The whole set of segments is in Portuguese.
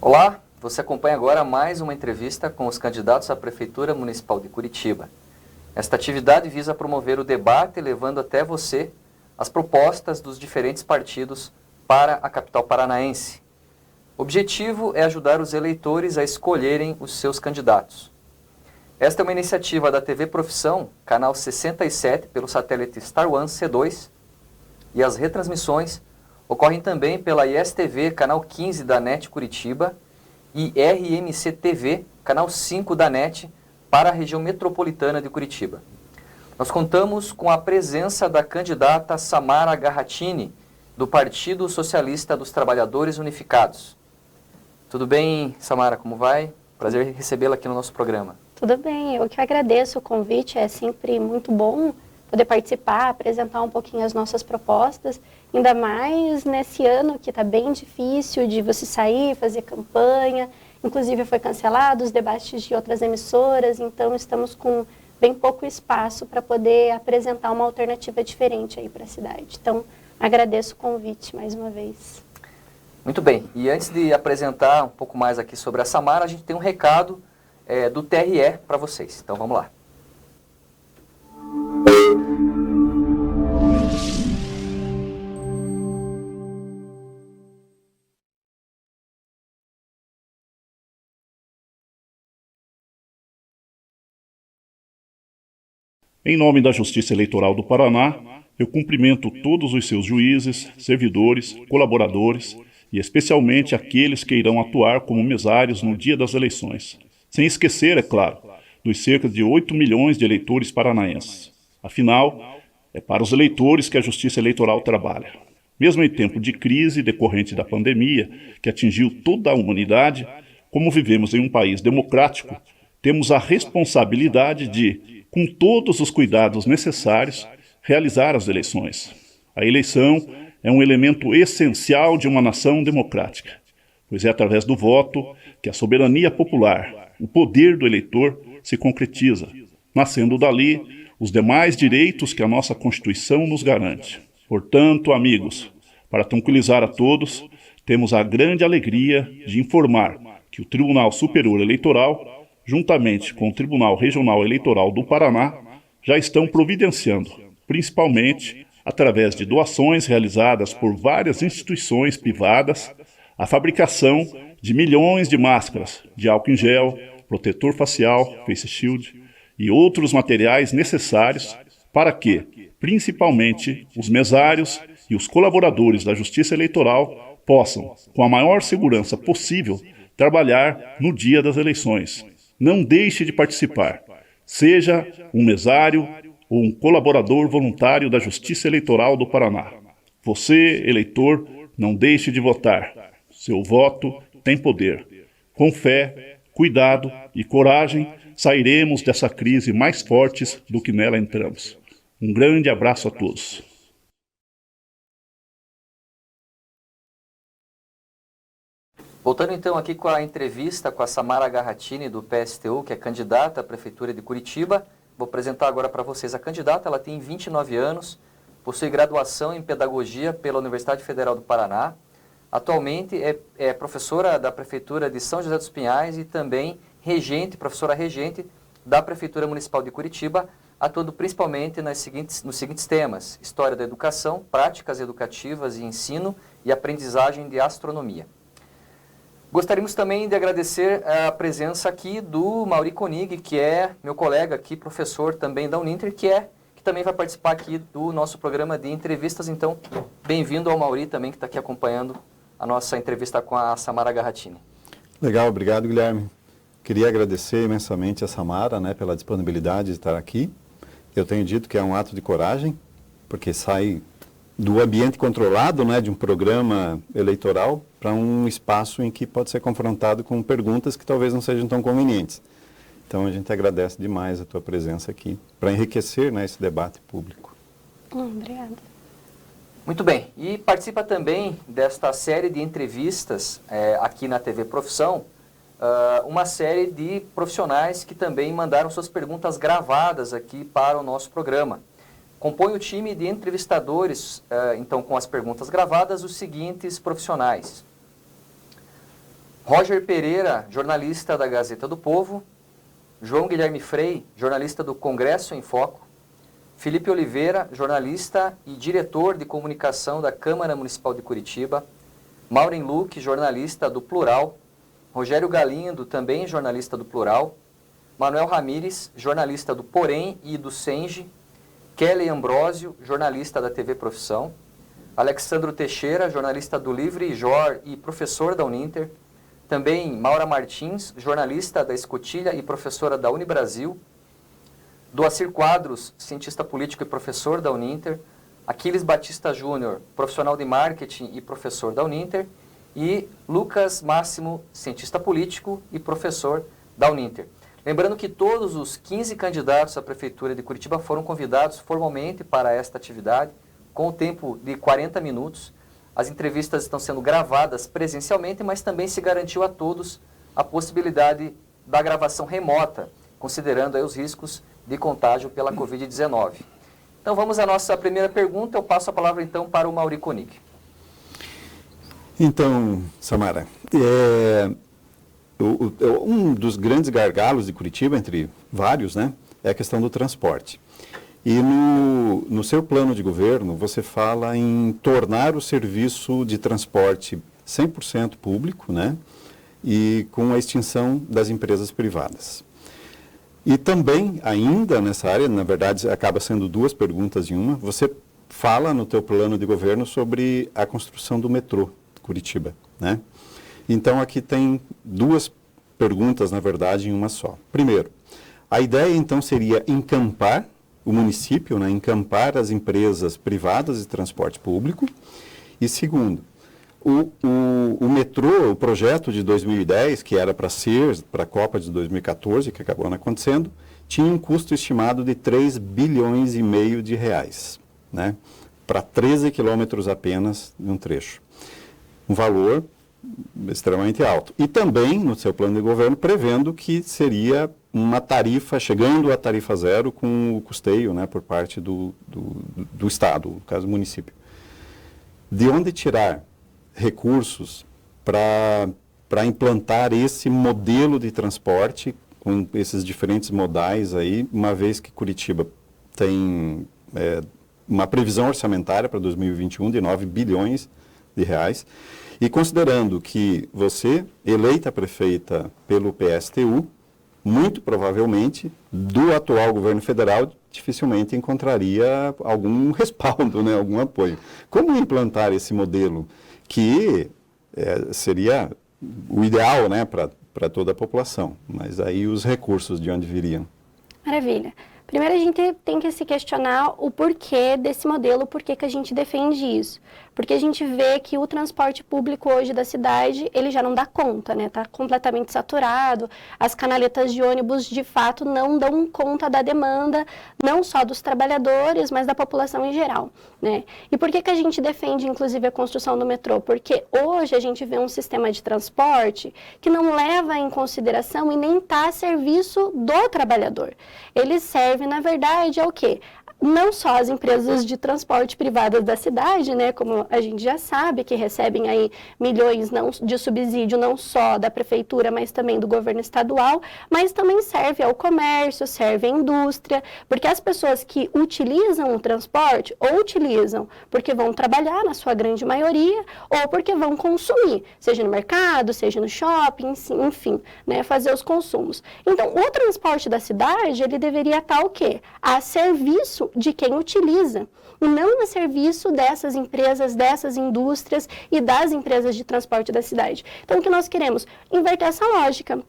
Olá, você acompanha agora mais uma entrevista com os candidatos à Prefeitura Municipal de Curitiba. Esta atividade visa promover o debate, levando até você as propostas dos diferentes partidos para a capital paranaense. O objetivo é ajudar os eleitores a escolherem os seus candidatos. Esta é uma iniciativa da TV Profissão, canal 67, pelo satélite Star One C2, e as retransmissões ocorrem também pela ISTV, canal 15 da NET Curitiba, e RMC TV, canal 5 da NET, para a região metropolitana de Curitiba. Nós contamos com a presença da candidata Samara Garratini, do Partido Socialista dos Trabalhadores Unificados. Tudo bem, Samara, como vai? Prazer recebê-la aqui no nosso programa. Tudo bem, eu que agradeço o convite, é sempre muito bom poder participar, apresentar um pouquinho as nossas propostas, ainda mais nesse ano que está bem difícil de você sair, fazer campanha, inclusive foi cancelado os debates de outras emissoras, então estamos com bem pouco espaço para poder apresentar uma alternativa diferente aí para a cidade. Então, agradeço o convite mais uma vez. Muito bem, e antes de apresentar um pouco mais aqui sobre a Samara, a gente tem um recado do TRE para vocês. Então vamos lá. Em nome da Justiça Eleitoral do Paraná, eu cumprimento todos os seus juízes, servidores, colaboradores e especialmente aqueles que irão atuar como mesários no dia das eleições. Sem esquecer, é claro, dos cerca de 8 milhões de eleitores paranaenses. Afinal, é para os eleitores que a Justiça Eleitoral trabalha. Mesmo em tempo de crise decorrente da pandemia, que atingiu toda a humanidade, como vivemos em um país democrático, temos a responsabilidade de, com todos os cuidados necessários, realizar as eleições. A eleição é um elemento essencial de uma nação democrática, pois é através do voto que a soberania popular, o poder do eleitor, se concretiza, nascendo dali os demais direitos que a nossa Constituição nos garante. Portanto, amigos, para tranquilizar a todos, temos a grande alegria de informar que o Tribunal Superior Eleitoral, juntamente com o Tribunal Regional Eleitoral do Paraná, já estão providenciando, principalmente através de doações realizadas por várias instituições privadas, a fabricação de milhões de máscaras, de álcool em gel, protetor facial, face shield e outros materiais necessários para que, principalmente, os mesários e os colaboradores da Justiça Eleitoral possam, com a maior segurança possível, trabalhar no dia das eleições. Não deixe de participar. Seja um mesário ou um colaborador voluntário da Justiça Eleitoral do Paraná. Você, eleitor, não deixe de votar. Seu voto tem poder. Com fé, cuidado e coragem, sairemos dessa crise mais fortes do que nela entramos. Um grande abraço a todos. Voltando então aqui com a entrevista com a Samara Garratini, do PSTU, que é candidata à Prefeitura de Curitiba. Vou apresentar agora para vocês a candidata. Ela tem 29 anos, possui graduação em Pedagogia pela Universidade Federal do Paraná. Atualmente é professora da Prefeitura de São José dos Pinhais e também professora regente da Prefeitura Municipal de Curitiba, atuando principalmente nos seguintes temas: História da Educação, Práticas Educativas e Ensino e Aprendizagem de Astronomia. Gostaríamos também de agradecer a presença aqui do Mauri Konig, que é meu colega aqui, professor também da Uninter, que também vai participar aqui do nosso programa de entrevistas. Então, bem-vindo ao Mauri também, que está aqui acompanhando a nossa entrevista com a Samara Garratini. Legal, obrigado, Guilherme. Queria agradecer imensamente a Samara, pela disponibilidade de estar aqui. Eu tenho dito que é um ato de coragem, porque sai do ambiente controlado, de um programa eleitoral, para um espaço em que pode ser confrontado com perguntas que talvez não sejam tão convenientes. Então, a gente agradece demais a tua presença aqui, para enriquecer esse debate público. Obrigada. Muito bem. E participa também desta série de entrevistas aqui na TV Profissão, uma série de profissionais que também mandaram suas perguntas gravadas aqui para o nosso programa. Compõe o time de entrevistadores, então, com as perguntas gravadas, os seguintes profissionais: Roger Pereira, jornalista da Gazeta do Povo. João Guilherme Frei, jornalista do Congresso em Foco. Felipe Oliveira, jornalista e diretor de comunicação da Câmara Municipal de Curitiba. Maureen Luque, jornalista do Plural. Rogério Galindo, também jornalista do Plural. Manuel Ramires, jornalista do Porém e do Senge. Kelly Ambrósio, jornalista da TV Profissão. Alexandro Teixeira, jornalista do Livre Jor e professor da Uninter. Também Maura Martins, jornalista da Escotilha e professora da Unibrasil. Doacir Quadros, cientista político e professor da Uninter. Aquiles Batista Júnior, profissional de marketing e professor da Uninter. E Lucas Máximo, cientista político e professor da Uninter. Lembrando que todos os 15 candidatos à Prefeitura de Curitiba foram convidados formalmente para esta atividade, com o tempo de 40 minutos. As entrevistas estão sendo gravadas presencialmente, mas também se garantiu a todos a possibilidade da gravação remota, considerando aí os riscos de contágio pela Covid-19. Então vamos à nossa primeira pergunta. Eu passo a palavra então para o Mauri Koenig. Então, Samara, um dos grandes gargalos de Curitiba, entre vários, né, é a questão do transporte. E no seu plano de governo, você fala em tornar o serviço de transporte 100% público, né, e com a extinção das empresas privadas. E também, ainda nessa área, na verdade, acaba sendo duas perguntas em uma, você fala no teu plano de governo sobre a construção do metrô de Curitiba, né? Então, aqui tem duas perguntas, na verdade, em uma só. Primeiro, a ideia, então, seria encampar o município, né, encampar as empresas privadas de transporte público. E segundo, o metrô, o projeto de 2010, que era para ser para a Copa de 2014, que acabou não acontecendo, tinha um custo estimado de 3 bilhões e meio de reais, né, para 13 quilômetros apenas de um trecho. Um valor extremamente alto. E também, no seu plano de governo, prevendo que seria uma tarifa, chegando a tarifa zero com o custeio, né, por parte do Estado, no caso do município. De onde tirar recursos para implantar esse modelo de transporte com esses diferentes modais aí, uma vez que Curitiba tem uma previsão orçamentária para 2021 de 9 bilhões de reais, e considerando que você, eleita prefeita pelo PSTU, muito provavelmente, do atual governo federal, dificilmente encontraria algum respaldo, né, algum apoio. Como implantar esse modelo que seria o ideal, né, para toda a população? Mas aí os recursos de onde viriam? Maravilha. Primeiro a gente tem que se questionar o porquê desse modelo, o porquê que a gente defende isso. Porque a gente vê que o transporte público hoje da cidade, ele já não dá conta, né? Está completamente saturado, as canaletas de ônibus, de fato, não dão conta da demanda, não só dos trabalhadores, mas da população em geral, né? E por que que a gente defende, inclusive, a construção do metrô? Porque hoje a gente vê um sistema de transporte que não leva em consideração e nem está a serviço do trabalhador. Ele serve, na verdade, ao quê? Não só as empresas de transporte privadas da cidade, né, como a gente já sabe, que recebem aí milhões de subsídio não só da prefeitura, mas também do governo estadual, mas também serve ao comércio, serve à indústria, porque as pessoas que utilizam o transporte, ou utilizam porque vão trabalhar, na sua grande maioria, ou porque vão consumir, seja no mercado, seja no shopping, enfim, né, fazer os consumos. Então, o transporte da cidade, ele deveria estar o quê? A serviço de quem utiliza, e não a serviço dessas empresas, dessas indústrias e das empresas de transporte da cidade. Então, o que nós queremos? Inverter essa lógica.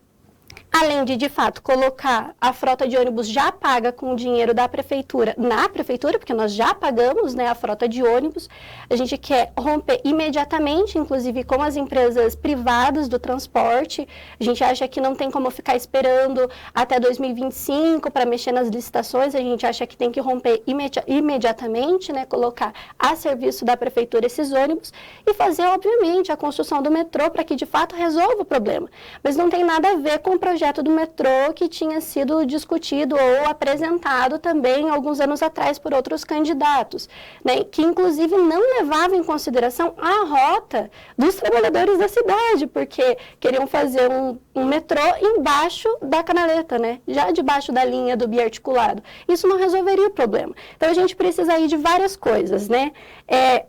Além de fato, colocar a frota de ônibus já paga com o dinheiro da prefeitura na prefeitura, porque nós já pagamos, né, a frota de ônibus, a gente quer romper imediatamente, inclusive com as empresas privadas do transporte. A gente acha que não tem como ficar esperando até 2025 para mexer nas licitações, a gente acha que tem que romper imediatamente, né, colocar a serviço da prefeitura esses ônibus e fazer, obviamente, a construção do metrô para que de fato resolva o problema. Mas não tem nada a ver com o projeto projeto do metrô que tinha sido discutido ou apresentado também alguns anos atrás por outros candidatos, né, que inclusive não levava em consideração a rota dos trabalhadores da cidade, porque queriam fazer um metrô embaixo da canaleta, né, já debaixo da linha do biarticulado. Isso não resolveria o problema. Então a gente precisa aí de várias coisas, né?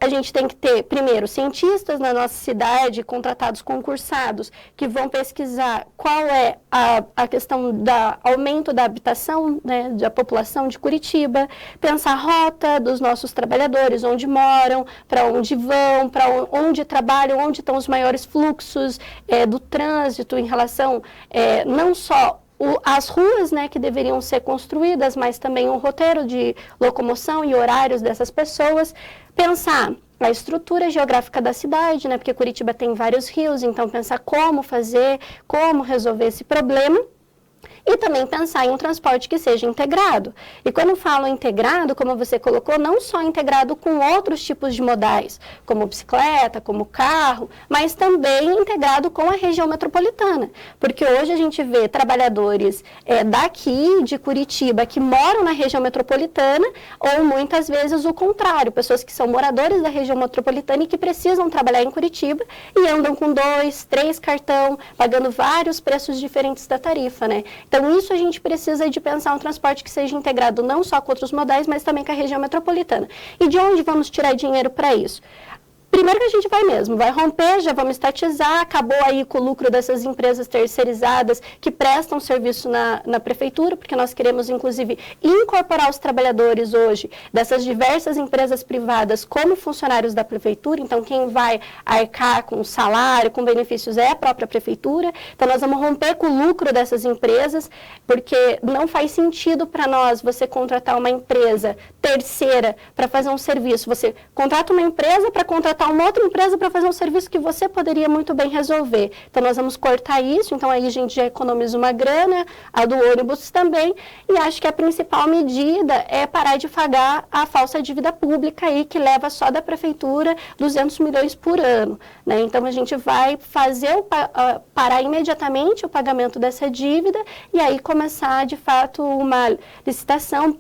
A gente tem que ter, primeiro, cientistas na nossa cidade, contratados concursados, que vão pesquisar qual é a questão do aumento da habitação, né, da população de Curitiba, pensar a rota dos nossos trabalhadores, onde moram, para onde vão, para onde trabalham, onde estão os maiores fluxos do trânsito em relação não só as ruas, né, que deveriam ser construídas, mas também um roteiro de locomoção e horários dessas pessoas. Pensar a estrutura geográfica da cidade, né, porque Curitiba tem vários rios, então pensar como fazer, como resolver esse problema. E também pensar em um transporte que seja integrado. E quando falo integrado, como você colocou, não só integrado com outros tipos de modais, como bicicleta, como carro, mas também integrado com a região metropolitana. Porque hoje a gente vê trabalhadores daqui, de Curitiba, que moram na região metropolitana, ou muitas vezes o contrário, pessoas que são moradores da região metropolitana e que precisam trabalhar em Curitiba e andam com 2, 3 cartão, pagando vários preços diferentes da tarifa, né? Então, isso a gente precisa de pensar um transporte que seja integrado não só com outros modais, mas também com a região metropolitana. E de onde vamos tirar dinheiro para isso? Primeiro que a gente vai mesmo, vai romper, já vamos estatizar, acabou aí com o lucro dessas empresas terceirizadas que prestam serviço na prefeitura, porque nós queremos, inclusive, incorporar os trabalhadores hoje dessas diversas empresas privadas como funcionários da prefeitura, então quem vai arcar com salário, com benefícios é a própria prefeitura, então nós vamos romper com o lucro dessas empresas, porque não faz sentido para nós você contratar uma empresa terceira para fazer um serviço, você contrata uma empresa para contratar uma outra empresa para fazer um serviço que você poderia muito bem resolver. Então, nós vamos cortar isso, então aí a gente já economiza uma grana, a do ônibus também, e acho que a principal medida é parar de pagar a falsa dívida pública aí, que leva só da prefeitura 200 milhões por ano, né? Então, a gente vai fazer parar imediatamente o pagamento dessa dívida e aí começar, de fato, uma licitação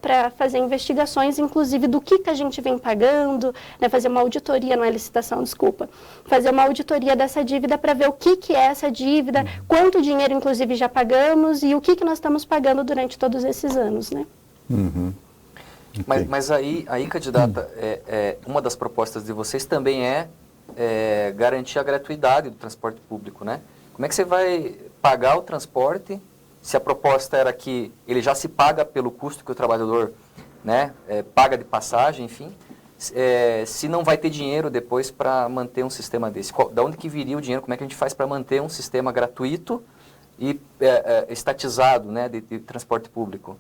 para fazer investigações, inclusive, do que a gente vem pagando, né, fazer uma auditoria, não é licitação, desculpa, fazer uma auditoria dessa dívida para ver o que é essa dívida, quanto dinheiro, inclusive, já pagamos e o que nós estamos pagando durante todos esses anos, né? Uhum. Okay. Mas aí, candidata, uma das propostas de vocês também é garantir a gratuidade do transporte público, né? Como é que você vai pagar o transporte se a proposta era que ele já se paga pelo custo que o trabalhador, né, paga de passagem, enfim, se não vai ter dinheiro depois para manter um sistema desse? Da onde que viria o dinheiro? Como é que a gente faz para manter um sistema gratuito e estatizado, né, de transporte público?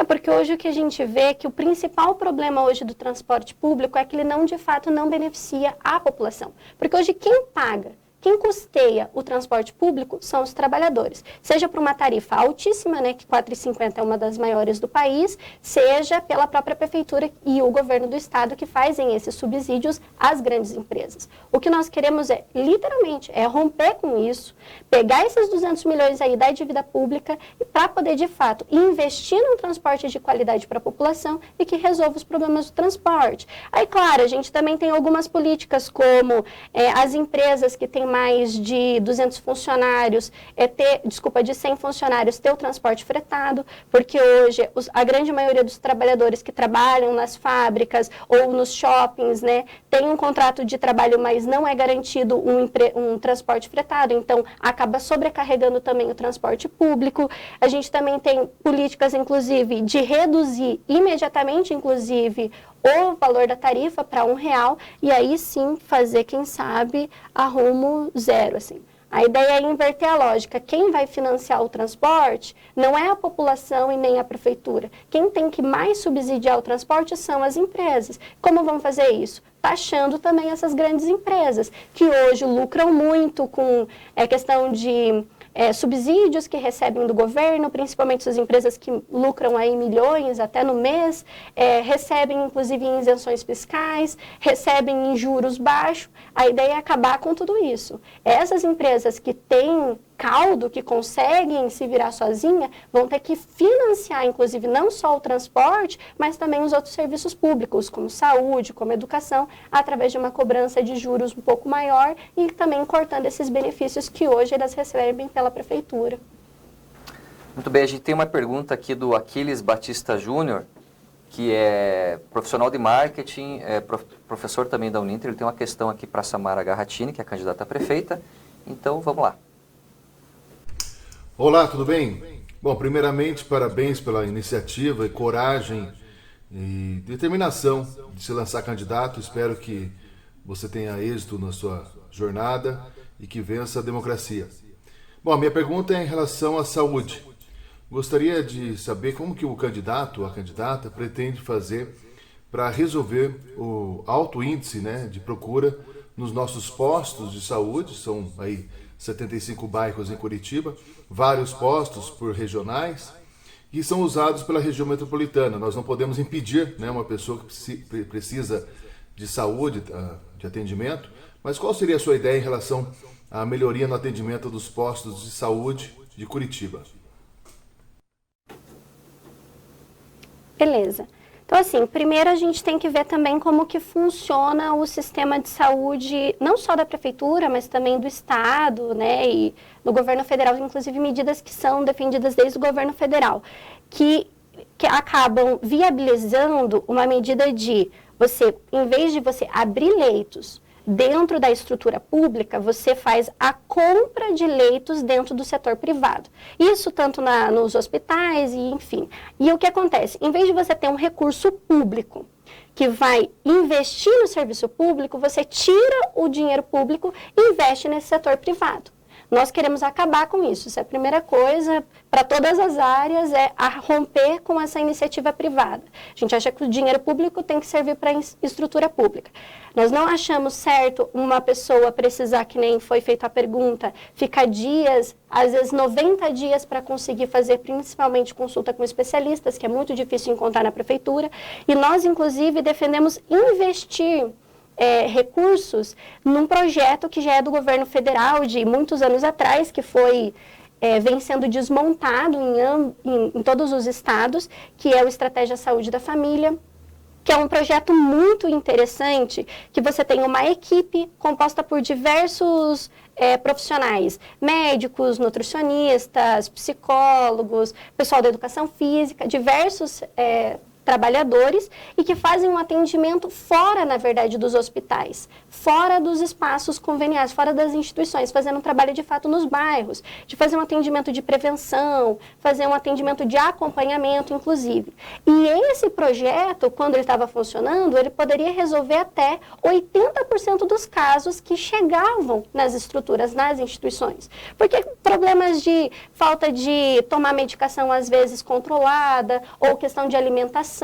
Porque hoje o que a gente vê é que o principal problema hoje do transporte público é que ele não, de fato, não beneficia a população. Porque hoje quem paga, quem custeia o transporte público são os trabalhadores, seja por uma tarifa altíssima, né, que R$ 4,50 é uma das maiores do país, seja pela própria prefeitura e o governo do estado que fazem esses subsídios às grandes empresas. O que nós queremos literalmente, romper com isso, pegar esses 200 milhões aí da dívida pública e para poder, de fato, investir num transporte de qualidade para a população e que resolva os problemas do transporte. Aí, claro, a gente também tem algumas políticas como as empresas que têm mais de 200 funcionários, de 100 funcionários, ter o transporte fretado, porque hoje a grande maioria dos trabalhadores que trabalham nas fábricas ou nos shoppings, né, tem um contrato de trabalho, mas não é garantido um transporte fretado, então acaba sobrecarregando também o transporte público. A gente também tem políticas, inclusive, de reduzir imediatamente, inclusive, o valor da tarifa para R$1, e aí sim fazer, quem sabe, a rumo zero, assim. A ideia é inverter a lógica. Quem vai financiar o transporte não é a população e nem a prefeitura. Quem tem que mais subsidiar o transporte são as empresas. Como vão fazer isso? Taxando também essas grandes empresas, que hoje lucram muito com a questão de subsídios que recebem do governo, principalmente essas empresas que lucram aí milhões até no mês, recebem inclusive em isenções fiscais, recebem em juros baixos. A ideia é acabar com tudo isso. Essas empresas que têm caldo, que conseguem se virar sozinha, vão ter que financiar, inclusive, não só o transporte, mas também os outros serviços públicos, como saúde, como educação, através de uma cobrança de juros um pouco maior e também cortando esses benefícios que hoje elas recebem pela prefeitura. Muito bem, a gente tem uma pergunta aqui do Aquiles Batista Júnior, que é profissional de marketing, professor também da Uninter. Ele tem uma questão aqui para a Samara Garratini, que é a candidata a prefeita. Então, vamos lá. Olá, tudo bem? Bom, primeiramente, parabéns pela iniciativa e coragem e determinação de se lançar candidato. Espero que você tenha êxito na sua jornada e que vença a democracia. Bom, a minha pergunta é em relação à saúde. Gostaria de saber como que o candidato, a candidata, pretende fazer para resolver o alto índice, né, de procura nos nossos postos de saúde. São aí 75 bairros em Curitiba, vários postos por regionais, que são usados pela região metropolitana. Nós não podemos impedir, né, uma pessoa que precisa de saúde, de atendimento, mas qual seria a sua ideia em relação à melhoria no atendimento dos postos de saúde de Curitiba? Beleza. Então, assim, primeiro a gente tem que ver também como que funciona o sistema de saúde, não só da prefeitura, mas também do estado, né, e do governo federal, inclusive medidas que são defendidas desde o governo federal, que acabam viabilizando uma medida de você, em vez de você abrir leitos dentro da estrutura pública, você faz a compra de leitos dentro do setor privado. Isso tanto nos hospitais e enfim. E o que acontece? Em vez de você ter um recurso público que vai investir no serviço público, você tira o dinheiro público e investe nesse setor privado. Nós queremos acabar com isso. Isso é a primeira coisa, para todas as áreas, é a romper com essa iniciativa privada. A gente acha que o dinheiro público tem que servir para a estrutura pública. Nós não achamos certo uma pessoa precisar, que nem foi feita a pergunta, ficar dias, às vezes 90 dias para conseguir fazer principalmente consulta com especialistas, que é muito difícil encontrar na prefeitura. E nós, inclusive, defendemos investir recursos num projeto que já é do governo federal de muitos anos atrás, que vem sendo desmontado em todos os estados, que é o Estratégia Saúde da Família, que é um projeto muito interessante, que você tem uma equipe composta por diversos profissionais, médicos, nutricionistas, psicólogos, pessoal da educação física, diversos trabalhadores e que fazem um atendimento fora, na verdade, dos hospitais, fora dos espaços conveniados, fora das instituições, fazendo um trabalho de fato nos bairros, de fazer um atendimento de prevenção, fazer um atendimento de acompanhamento, inclusive. E esse projeto, quando ele estava funcionando, ele poderia resolver até 80% dos casos que chegavam nas estruturas, nas instituições. Porque problemas de falta de tomar medicação, às vezes, controlada, ou questão de alimentação,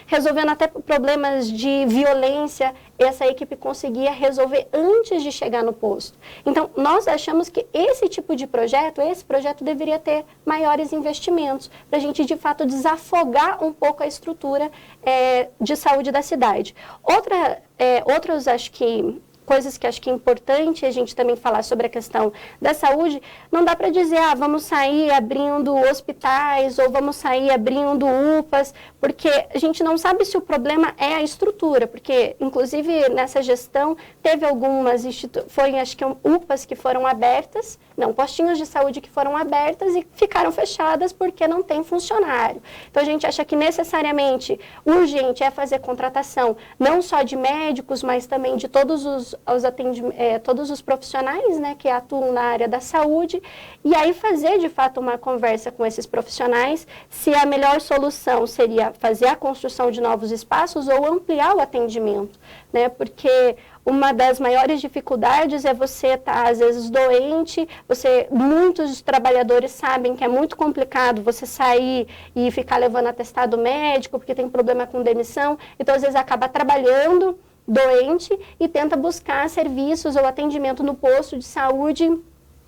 resolvendo até problemas de violência, essa equipe conseguia resolver antes de chegar no posto. Então, nós achamos que esse tipo de projeto, esse projeto deveria ter maiores investimentos, para a gente, de fato, desafogar um pouco a estrutura de saúde da cidade. Outros, acho que coisas que acho que é importante a gente também falar sobre a questão da saúde, não dá para dizer, vamos sair abrindo hospitais ou vamos sair abrindo UPAs, porque a gente não sabe se o problema é a estrutura, porque, inclusive, nessa gestão, teve algumas, acho que UPAs que foram abertas, postinhos de saúde que foram abertas e ficaram fechadas porque não tem funcionário. Então, a gente acha que necessariamente urgente é fazer contratação, não só de médicos, mas também de todos os profissionais, né, que atuam na área da saúde, e aí fazer, de fato, uma conversa com esses profissionais, se a melhor solução seria fazer a construção de novos espaços ou ampliar o atendimento, né, porque uma das maiores dificuldades é você estar, às vezes, doente, muitos trabalhadores sabem que é muito complicado você sair e ficar levando atestado médico, porque tem problema com demissão, então, às vezes, acaba trabalhando doente e tenta buscar serviços ou atendimento no posto de saúde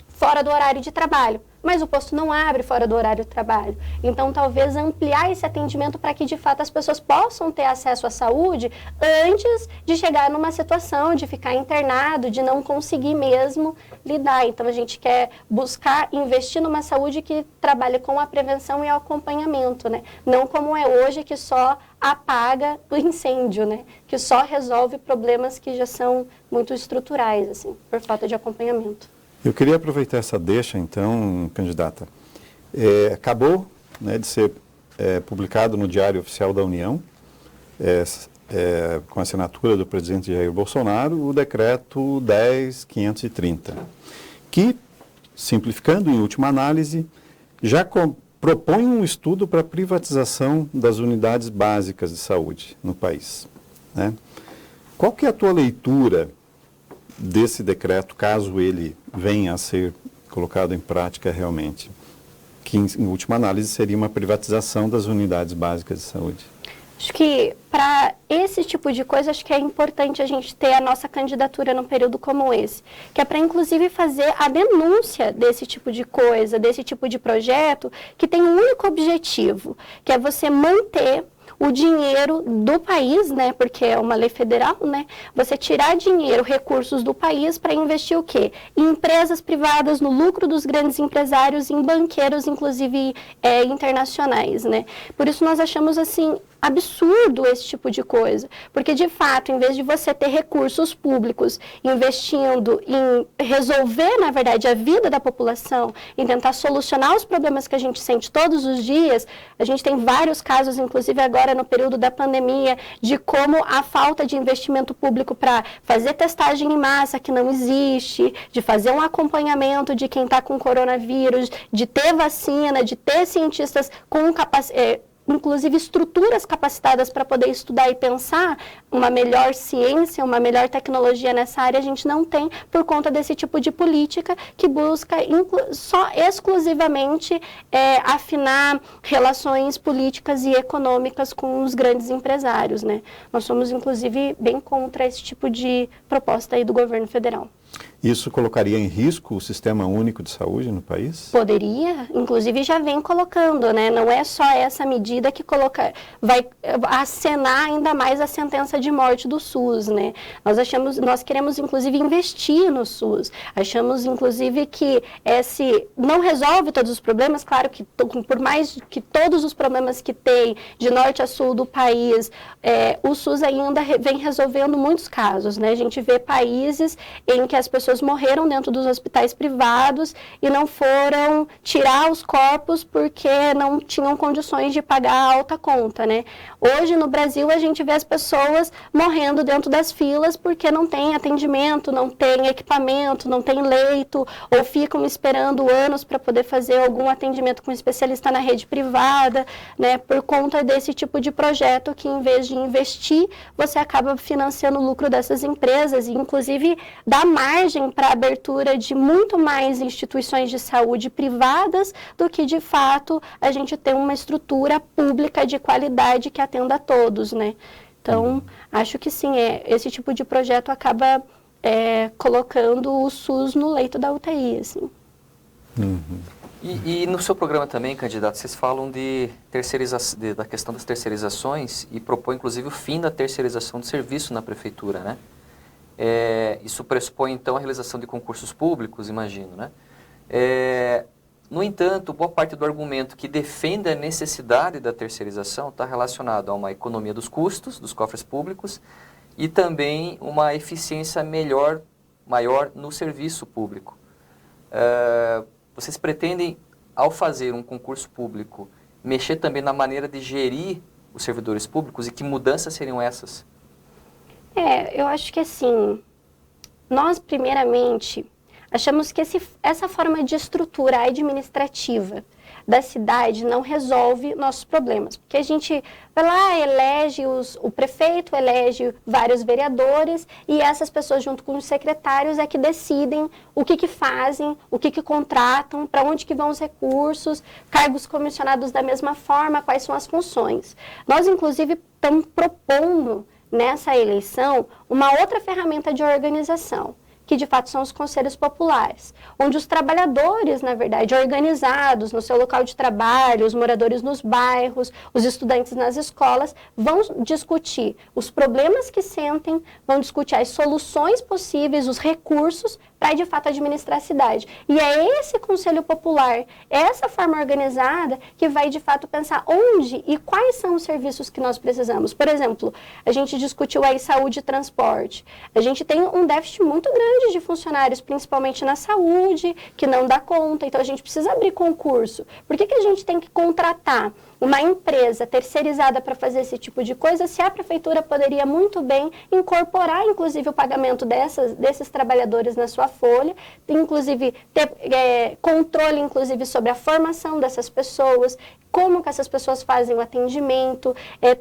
fora do horário de trabalho, mas o posto não abre fora do horário de trabalho. Então, talvez ampliar esse atendimento para que, de fato, as pessoas possam ter acesso à saúde antes de chegar numa situação de ficar internado, de não conseguir mesmo lidar. Então, a gente quer buscar investir numa saúde que trabalhe com a prevenção e o acompanhamento, né? Não como é hoje, que só apaga o incêndio, né? Que só resolve problemas que já são muito estruturais, assim, por falta de acompanhamento. Eu queria aproveitar essa deixa, então, candidata. Acabou, né, de ser publicado no Diário Oficial da União, com a assinatura do presidente Jair Bolsonaro, o decreto 10.530, que, simplificando em última análise, já propõe um estudo para a privatização das unidades básicas de saúde no país, né? Qual que é a tua leitura desse decreto, caso ele venha a ser colocado em prática realmente? Que, em última análise, seria uma privatização das unidades básicas de saúde. Acho que para esse tipo de coisa, acho que é importante a gente ter a nossa candidatura num período como esse, que é para, inclusive, fazer a denúncia desse tipo de coisa, desse tipo de projeto, que tem um único objetivo, que é você manter o dinheiro do país, né, porque é uma lei federal, né, você tirar dinheiro, recursos do país para investir o quê? Em empresas privadas, no lucro dos grandes empresários, em banqueiros, inclusive internacionais, né. Por isso nós achamos, assim, absurdo esse tipo de coisa, porque de fato, em vez de você ter recursos públicos investindo em resolver, na verdade, a vida da população, em tentar solucionar os problemas que a gente sente todos os dias, a gente tem vários casos, inclusive agora no período da pandemia, de como a falta de investimento público para fazer testagem em massa que não existe, de fazer um acompanhamento de quem está com coronavírus, de ter vacina, de ter cientistas com inclusive estruturas capacitadas para poder estudar e pensar uma melhor ciência, uma melhor tecnologia nessa área, a gente não tem por conta desse tipo de política que busca só exclusivamente afinar relações políticas e econômicas com os grandes empresários, né? Nós somos, inclusive, bem contra esse tipo de proposta aí do governo federal. Isso colocaria em risco o Sistema Único de Saúde no país? Poderia, inclusive já vem colocando, né? Não é só essa medida que vai acenar ainda mais a sentença de morte do SUS, né? Nós queremos, inclusive, investir no SUS. Achamos, inclusive, que não resolve todos os problemas, claro que por mais que todos os problemas que tem de norte a sul do país, o SUS ainda vem resolvendo muitos casos, né? A gente vê países em que as pessoas morreram dentro dos hospitais privados e não foram tirar os corpos porque não tinham condições de pagar a alta conta, né? Hoje, no Brasil, a gente vê as pessoas morrendo dentro das filas porque não tem atendimento, não tem equipamento, não tem leito, ou ficam esperando anos para poder fazer algum atendimento com um especialista na rede privada, né? Por conta desse tipo de projeto que, em vez de investir, você acaba financiando o lucro dessas empresas e, inclusive, dá margem para a abertura de muito mais instituições de saúde privadas do que, de fato, a gente tem uma estrutura pública de qualidade que atenda a todos, né? Então, acho que sim, esse tipo de projeto acaba colocando o SUS no leito da UTI, assim. E no seu programa também, candidato, vocês falam da questão das terceirizações e propõem, inclusive, o fim da terceirização de serviço na prefeitura, né? Isso pressupõe, então, a realização de concursos públicos, imagino, né? No entanto, boa parte do argumento que defende a necessidade da terceirização está relacionado a uma economia dos custos, dos cofres públicos, e também uma eficiência maior no serviço público. Vocês pretendem, ao fazer um concurso público, mexer também na maneira de gerir os servidores públicos e que mudanças seriam essas? Eu acho que assim, nós primeiramente achamos que essa forma de estrutura administrativa da cidade não resolve nossos problemas, porque a gente vai lá, elege o prefeito, elege vários vereadores e essas pessoas junto com os secretários é que decidem o que fazem, o que contratam, para onde que vão os recursos, cargos comissionados da mesma forma, quais são as funções. Nós, inclusive, estamos propondo nessa eleição uma outra ferramenta de organização, que de fato são os conselhos populares, onde os trabalhadores, na verdade, organizados no seu local de trabalho, os moradores nos bairros, os estudantes nas escolas, vão discutir os problemas que sentem, vão discutir as soluções possíveis, os recursos para, de fato, administrar a cidade. E é esse conselho popular, essa forma organizada, que vai, de fato, pensar onde e quais são os serviços que nós precisamos. Por exemplo, a gente discutiu aí saúde e transporte. A gente tem um déficit muito grande de funcionários, principalmente na saúde, que não dá conta. Então, a gente precisa abrir concurso. Por que a gente tem que contratar uma empresa terceirizada para fazer esse tipo de coisa, se a prefeitura poderia muito bem incorporar, inclusive, o pagamento desses trabalhadores na sua folha, inclusive ter controle, inclusive, sobre a formação dessas pessoas, como que essas pessoas fazem o atendimento,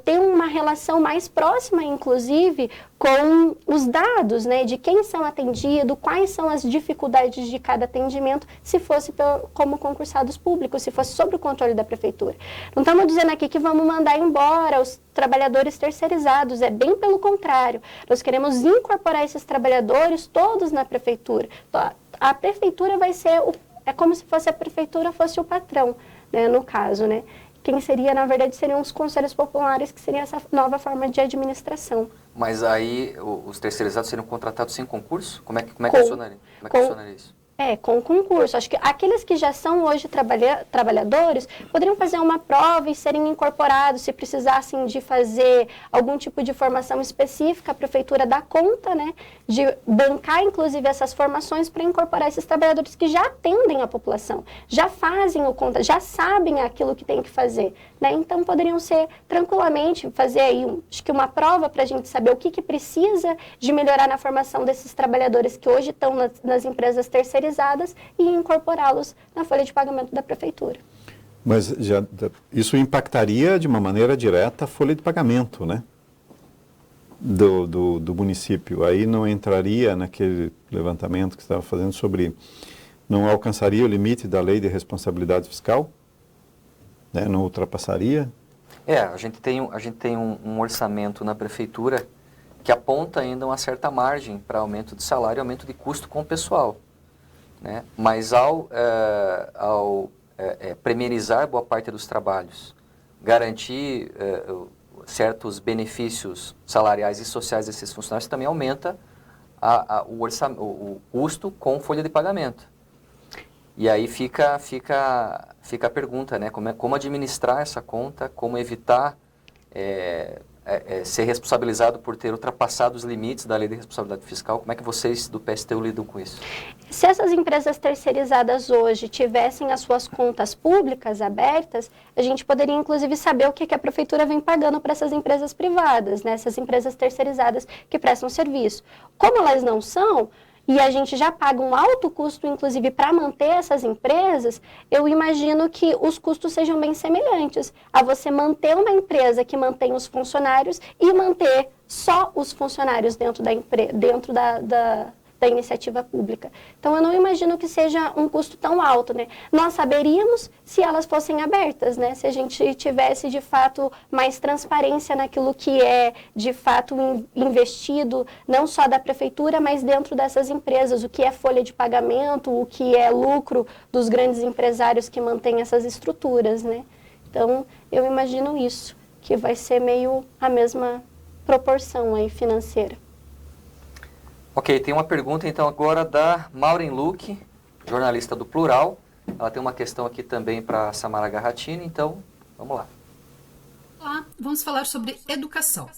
ter uma relação mais próxima, inclusive, com os dados, né, de quem são atendidos, quais são as dificuldades de cada atendimento, se fosse como concursados públicos, se fosse sob o controle da prefeitura. Não estamos dizendo aqui que vamos mandar embora os trabalhadores terceirizados, é bem pelo contrário. Nós queremos incorporar esses trabalhadores todos na prefeitura. A prefeitura vai ser, é como se fosse a prefeitura fosse o patrão, né, no caso, né? Quem seria, na verdade, seriam os conselhos populares, que seria essa nova forma de administração. Mas aí os terceirizados seriam contratados sem concurso? Como é que funcionaria? Como é que funcionaria isso? Com concurso. Acho que aqueles que já são hoje trabalhadores poderiam fazer uma prova e serem incorporados, se precisassem de fazer algum tipo de formação específica, a prefeitura dá conta, né, de bancar, inclusive, essas formações para incorporar esses trabalhadores que já atendem a população, já fazem o conta, já sabem aquilo que tem que fazer, né? Então, poderiam ser, tranquilamente, fazer aí, acho que uma prova para a gente saber o que precisa de melhorar na formação desses trabalhadores que hoje estão nas empresas terceirizadas, e incorporá-los na folha de pagamento da prefeitura. Mas isso impactaria de uma maneira direta a folha de pagamento, né? Do município. Aí não entraria naquele levantamento que você estava fazendo sobre... Não alcançaria o limite da lei de responsabilidade fiscal? Né? Não ultrapassaria? A gente tem um orçamento na prefeitura que aponta ainda uma certa margem para aumento de salário e aumento de custo com o pessoal. Né? Mas ao premierizar boa parte dos trabalhos, garantir certos benefícios salariais e sociais desses funcionários, também aumenta o custo com folha de pagamento. E aí fica a pergunta, né? Como administrar essa conta, como evitar ser responsabilizado por ter ultrapassado os limites da lei de responsabilidade fiscal. Como é que vocês do PSTU lidam com isso? Se essas empresas terceirizadas hoje tivessem as suas contas públicas abertas, a gente poderia, inclusive, saber o que a prefeitura vem pagando para essas empresas privadas, né? Essas empresas terceirizadas que prestam serviço. Como elas não são, e a gente já paga um alto custo, inclusive, para manter essas empresas, eu imagino que os custos sejam bem semelhantes a você manter uma empresa que mantém os funcionários e manter só os funcionários dentro da iniciativa pública. Então, eu não imagino que seja um custo tão alto, né? Nós saberíamos se elas fossem abertas, né? Se a gente tivesse, de fato, mais transparência naquilo que é, de fato, investido, não só da prefeitura, mas dentro dessas empresas, o que é folha de pagamento, o que é lucro dos grandes empresários que mantêm essas estruturas, né? Então, eu imagino isso, que vai ser meio a mesma proporção aí financeira. Ok, tem uma pergunta então agora da Maureen Luque, jornalista do Plural. Ela tem uma questão aqui também para Samara Garratini, então vamos lá. Olá, vamos falar sobre educação.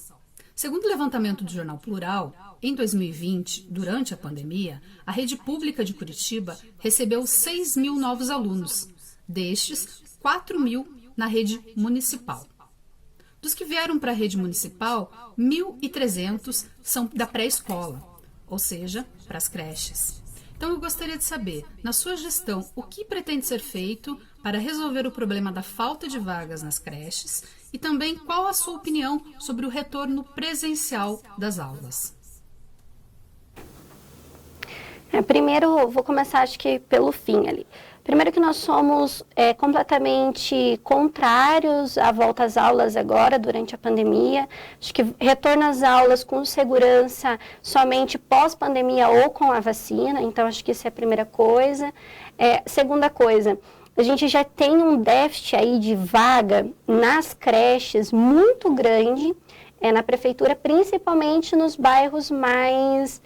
Segundo o levantamento do jornal Plural, em 2020, durante a pandemia, a rede pública de Curitiba recebeu 6 mil novos alunos. Destes, 4 mil na rede municipal. Dos que vieram para a rede municipal, 1.300 são da pré-escola, ou seja, para as creches. Então eu gostaria de saber, na sua gestão, o que pretende ser feito para resolver o problema da falta de vagas nas creches e também qual a sua opinião sobre o retorno presencial das aulas. Primeiro, vou começar, acho que pelo fim ali. Primeiro que nós somos completamente contrários à volta às aulas agora, durante a pandemia. Acho que retorno às aulas com segurança somente pós-pandemia ou com a vacina, então acho que isso é a primeira coisa. Segunda coisa, a gente já tem um déficit aí de vaga nas creches muito grande na prefeitura, principalmente nos bairros mais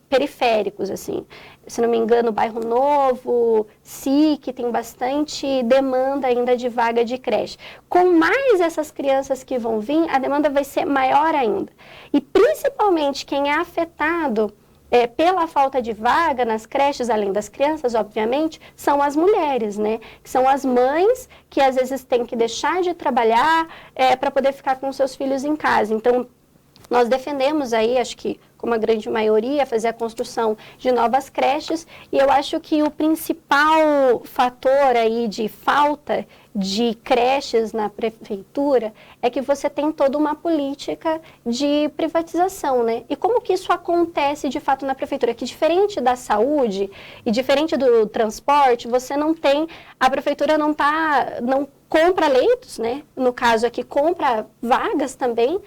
periféricos, assim. Se não me engano, Bairro Novo, SIC, tem bastante demanda ainda de vaga de creche. Com mais essas crianças que vão vir, a demanda vai ser maior ainda. E principalmente quem é afetado pela falta de vaga nas creches, além das crianças, obviamente, são as mulheres, né? Que são as mães que às vezes têm que deixar de trabalhar para poder ficar com seus filhos em casa. Então, nós defendemos aí, acho que como a grande maioria, fazer a construção de novas creches, e eu acho que o principal fator aí de falta de creches na prefeitura é que você tem toda uma política de privatização, né? E como que isso acontece de fato na prefeitura? Que diferente da saúde e diferente do transporte, você não tem, a prefeitura não compra leitos, né? No caso aqui, compra vagas também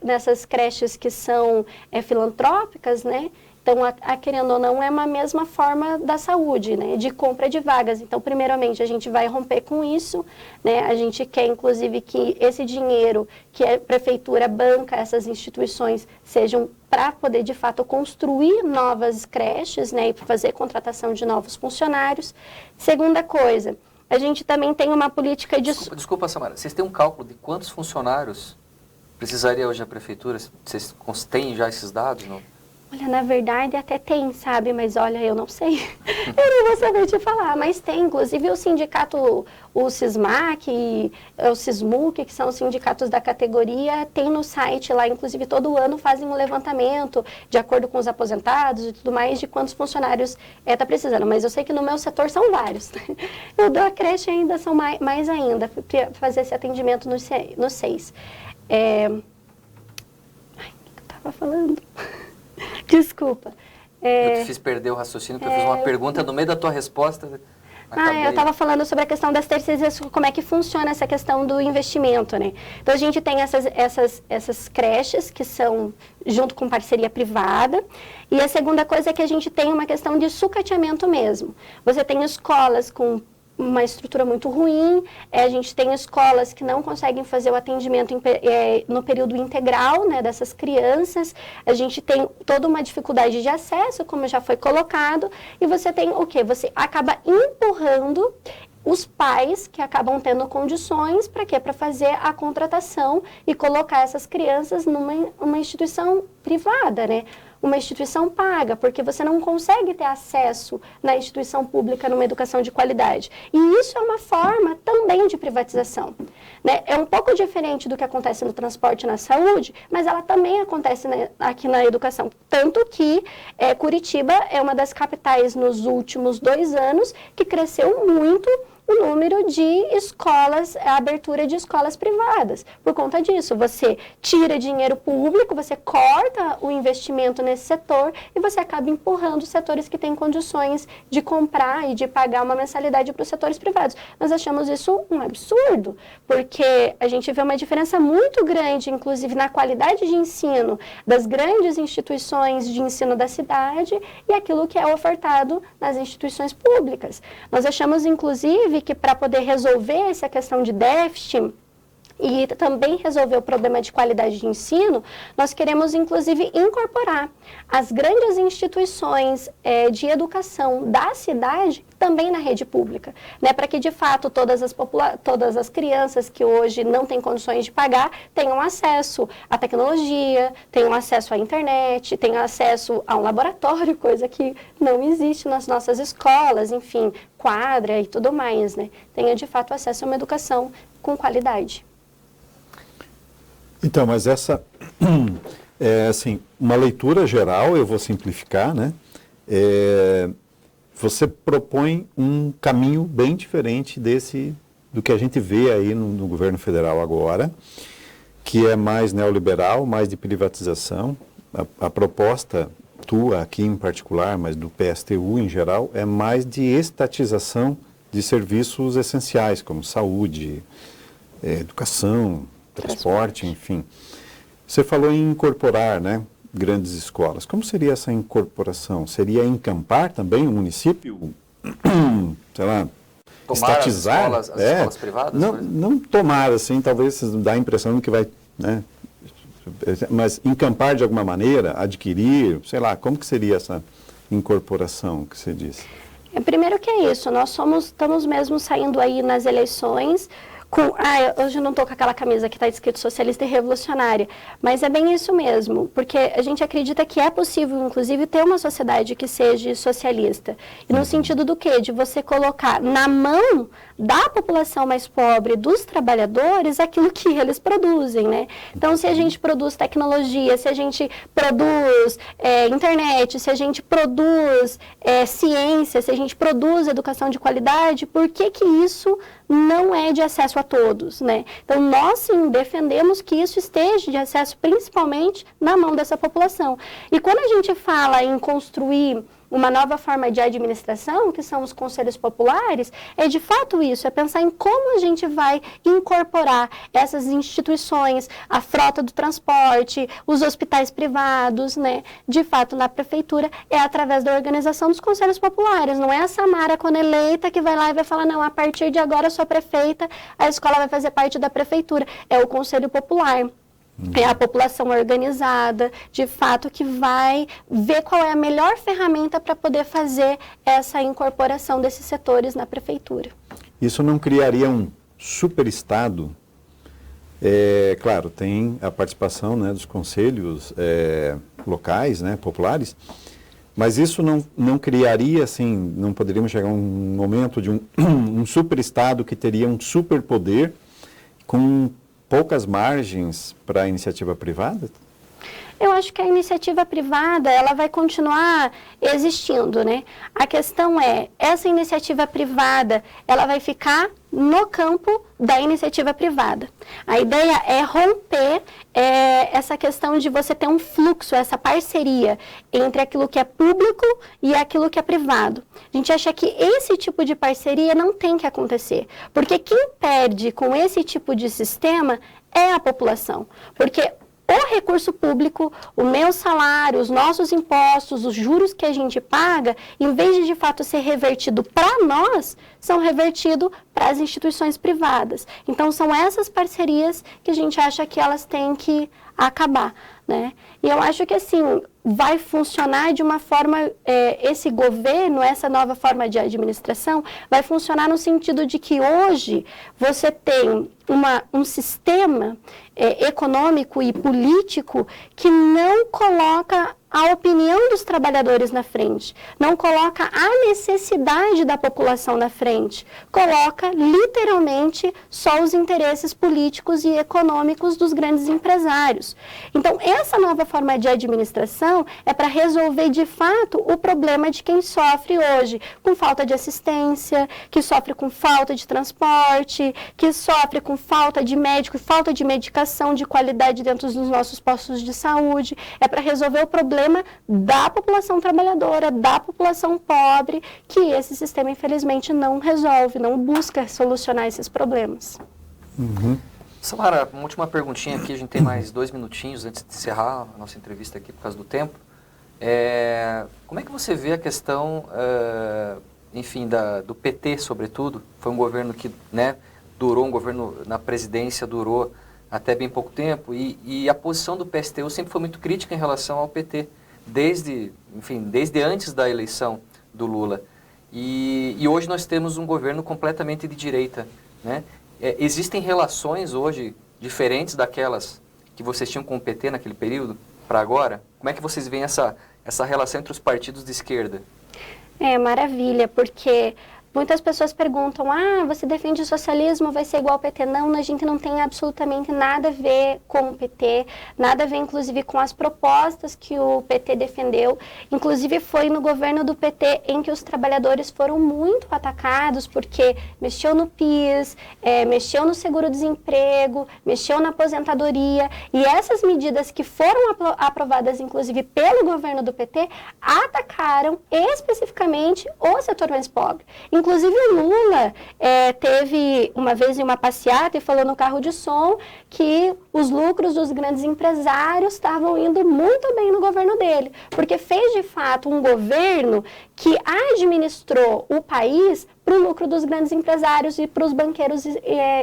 nessas creches que são filantrópicas, né? Então, querendo ou não, é uma mesma forma da saúde, né? De compra de vagas. Então, primeiramente, a gente vai romper com isso, né? A gente quer, inclusive, que esse dinheiro que a prefeitura banca essas instituições sejam para poder, de fato, construir novas creches, né? E fazer contratação de novos funcionários. Segunda coisa, a gente também tem uma política de... Desculpa, Samara, vocês têm um cálculo de quantos funcionários precisaria hoje a prefeitura? Vocês têm já esses dados, não? Olha, na verdade até tem, sabe? Mas olha, eu não sei. Eu não vou saber te falar, mas tem. Inclusive o sindicato, o SISMAC e o SISMUC, que são os sindicatos da categoria, tem no site lá, inclusive todo ano fazem um levantamento de acordo com os aposentados e tudo mais, de quantos funcionários está precisando. Mas eu sei que no meu setor são vários. Eu dou a creche ainda, são mais ainda, para fazer esse atendimento no 6. Ai, o que eu estava falando? Desculpa. Eu te fiz perder o raciocínio, porque eu fiz uma pergunta no meio da tua resposta. Eu estava falando sobre a questão das terceirizações, como é que funciona essa questão do investimento, né? Então, a gente tem essas creches que são junto com parceria privada. E a segunda coisa é que a gente tem uma questão de sucateamento mesmo. Você tem escolas com uma estrutura muito ruim, a gente tem escolas que não conseguem fazer o atendimento no período integral, né, dessas crianças, a gente tem toda uma dificuldade de acesso, como já foi colocado, e você tem o quê? Você acaba empurrando os pais que acabam tendo condições para quê? Para fazer a contratação e colocar essas crianças numa instituição privada, né? Uma instituição paga, porque você não consegue ter acesso na instituição pública numa educação de qualidade. E isso é uma forma também de privatização, né? É um pouco diferente do que acontece no transporte e na saúde, mas ela também acontece aqui na educação. Tanto que Curitiba é uma das capitais nos últimos 2 anos que cresceu muito o número de escolas, a abertura de escolas privadas. Por conta disso, você tira dinheiro público, você corta o investimento nesse setor e você acaba empurrando os setores que têm condições de comprar e de pagar uma mensalidade para os setores privados. Nós achamos isso um absurdo, porque a gente vê uma diferença muito grande, inclusive na qualidade de ensino das grandes instituições de ensino da cidade e aquilo que é ofertado nas instituições públicas. Nós achamos, inclusive, que para poder resolver essa questão de déficit e também resolver o problema de qualidade de ensino, nós queremos, inclusive, incorporar as grandes instituições de educação da cidade também na rede pública, né, para que, de fato, todas as crianças que hoje não têm condições de pagar tenham acesso à tecnologia, tenham acesso à internet, tenham acesso a um laboratório, coisa que não existe nas nossas escolas, enfim, quadra e tudo mais, né, tenha, de fato, acesso a uma educação com qualidade. Então, mas essa é assim, uma leitura geral, eu vou simplificar, né? Você propõe um caminho bem diferente do que a gente vê aí no governo federal agora, que é mais neoliberal, mais de privatização. A proposta atua aqui em particular, mas do PSTU em geral, é mais de estatização de serviços essenciais, como saúde, educação, transporte, enfim. Você falou em incorporar, né, grandes escolas. Como seria essa incorporação? Seria encampar também o município, sei lá, Tomar estatizar? as escolas privadas? Não tomar, assim, talvez dá a impressão que vai, né, mas encampar de alguma maneira, adquirir, sei lá, como que seria essa incorporação que você disse? Primeiro que é isso, nós estamos mesmo saindo aí nas eleições hoje eu não estou com aquela camisa que está escrito socialista e revolucionária, mas é bem isso mesmo, porque a gente acredita que é possível, inclusive, ter uma sociedade que seja socialista. E no sentido do quê? De você colocar na mão da população mais pobre, dos trabalhadores, aquilo que eles produzem, né? Então, se a gente produz tecnologia, se a gente produz internet, se a gente produz ciência, se a gente produz educação de qualidade, por que que isso não é de acesso a todos, né? Então, nós sim defendemos que isso esteja de acesso principalmente na mão dessa população. E quando a gente fala em construir uma nova forma de administração, que são os conselhos populares, é de fato isso, é pensar em como a gente vai incorporar essas instituições, a frota do transporte, os hospitais privados, né? De fato, na prefeitura, é através da organização dos conselhos populares, não é a Samara, quando eleita, que vai lá e vai falar, não, a partir de agora eu sou prefeita, a escola vai fazer parte da prefeitura, é o conselho popular. É a população organizada, de fato, que vai ver qual é a melhor ferramenta para poder fazer essa incorporação desses setores na prefeitura. Isso não criaria um superestado? Claro, tem a participação, né, dos conselhos locais, né, populares, mas isso não criaria, assim, não poderíamos chegar a um momento de um superestado que teria um superpoder com poucas margens para a iniciativa privada? Eu acho que a iniciativa privada, ela vai continuar existindo, né? A questão é, essa iniciativa privada, ela vai ficar no campo da iniciativa privada. A ideia é romper essa questão de você ter um fluxo, essa parceria entre aquilo que é público e aquilo que é privado. A gente acha que esse tipo de parceria não tem que acontecer, porque quem perde com esse tipo de sistema é a população, porque o recurso público, o meu salário, os nossos impostos, os juros que a gente paga, em vez de fato ser revertido para nós, são revertidos para as instituições privadas. Então, são essas parcerias que a gente acha que elas têm que acabar, né? E eu acho que, assim, vai funcionar de uma forma, esse governo, essa nova forma de administração, vai funcionar no sentido de que hoje você tem um sistema econômico e político que não coloca a opinião dos trabalhadores na frente, não coloca a necessidade da população na frente, coloca literalmente só os interesses políticos e econômicos dos grandes empresários. Então, essa nova forma de administração é para resolver de fato o problema de quem sofre hoje com falta de assistência, que sofre com falta de transporte, que sofre com falta de médico, falta de medicação de qualidade dentro dos nossos postos de saúde. É para resolver o problema da população trabalhadora, da população pobre, que esse sistema, infelizmente, não resolve, não busca solucionar esses problemas. Samara, uma última perguntinha aqui, a gente tem mais 2 minutinhos antes de encerrar a nossa entrevista aqui por causa do tempo. Como é que você vê a questão, enfim, do PT, sobretudo? Foi um governo que, né, durou, um governo na presidência durou até bem pouco tempo, e a posição do PSTU sempre foi muito crítica em relação ao PT, desde antes da eleição do Lula. E hoje nós temos um governo completamente de direita, né? Existem relações hoje diferentes daquelas que vocês tinham com o PT naquele período para agora? Como é que vocês veem essa relação entre os partidos de esquerda? Maravilha, porque Muitas pessoas perguntam, você defende o socialismo, vai ser igual ao PT? Não, a gente não tem absolutamente nada a ver com o PT, nada a ver, inclusive, com as propostas que o PT defendeu. Inclusive, foi no governo do PT em que os trabalhadores foram muito atacados, porque mexeu no PIS, mexeu no seguro-desemprego, mexeu na aposentadoria, e essas medidas que foram aprovadas, inclusive, pelo governo do PT, atacaram especificamente o setor mais pobre. Inclusive o Lula teve uma vez em uma passeata e falou no carro de som que os lucros dos grandes empresários estavam indo muito bem no governo dele, porque fez de fato um governo que administrou o país para o lucro dos grandes empresários e para os banqueiros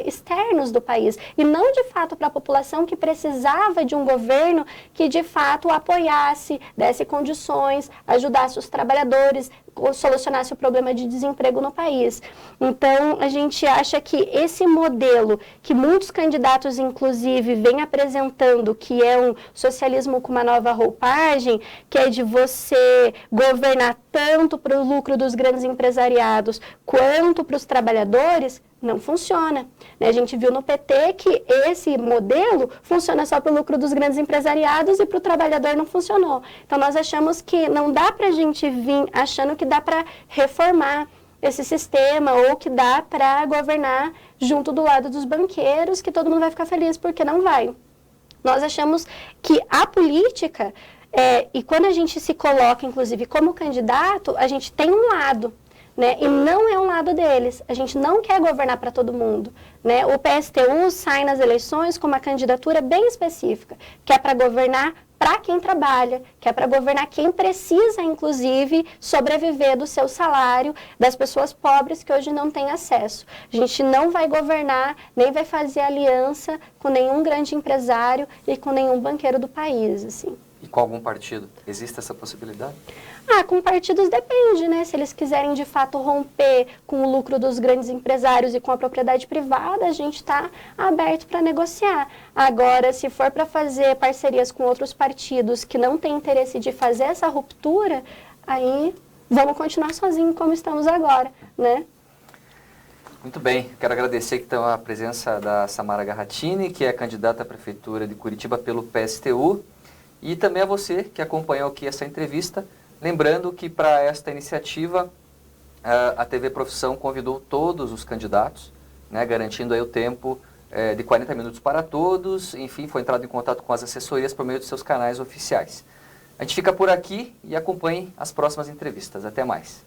externos do país, e não de fato para a população que precisava de um governo que de fato apoiasse, desse condições, ajudasse os trabalhadores, solucionasse o problema de desemprego no país. Então, a gente acha que esse modelo que muitos candidatos, inclusive, vêm apresentando, que é um socialismo com uma nova roupagem, que é de você governar tanto para o lucro dos grandes empresariados quanto para os trabalhadores, não funciona. A gente viu no PT que esse modelo funciona só para o lucro dos grandes empresariados e para o trabalhador não funcionou. Então, nós achamos que não dá para a gente vir achando que dá para reformar esse sistema ou que dá para governar junto do lado dos banqueiros, que todo mundo vai ficar feliz, porque não vai. Nós achamos que a política, e quando a gente se coloca, inclusive, como candidato, a gente tem um lado, né? E não é um lado deles. A gente não quer governar para todo mundo, né? O PSTU sai nas eleições com uma candidatura bem específica, que é para governar para quem trabalha, que é para governar quem precisa, inclusive, sobreviver do seu salário, das pessoas pobres que hoje não têm acesso. A gente não vai governar, nem vai fazer aliança com nenhum grande empresário e com nenhum banqueiro do país, assim. E com algum partido? Existe essa possibilidade? Com partidos depende, né? Se eles quiserem de fato romper com o lucro dos grandes empresários e com a propriedade privada, a gente está aberto para negociar. Agora, se for para fazer parcerias com outros partidos que não têm interesse de fazer essa ruptura, aí vamos continuar sozinhos como estamos agora, né? Muito bem, quero agradecer então a presença da Samara Garratini, que é candidata à Prefeitura de Curitiba pelo PSTU, e também a você que acompanhou aqui essa entrevista. Lembrando que para esta iniciativa a TV Profissão convidou todos os candidatos, né, garantindo aí o tempo de 40 minutos para todos. Enfim, foi entrado em contato com as assessorias por meio de seus canais oficiais. A gente fica por aqui e acompanhe as próximas entrevistas. Até mais.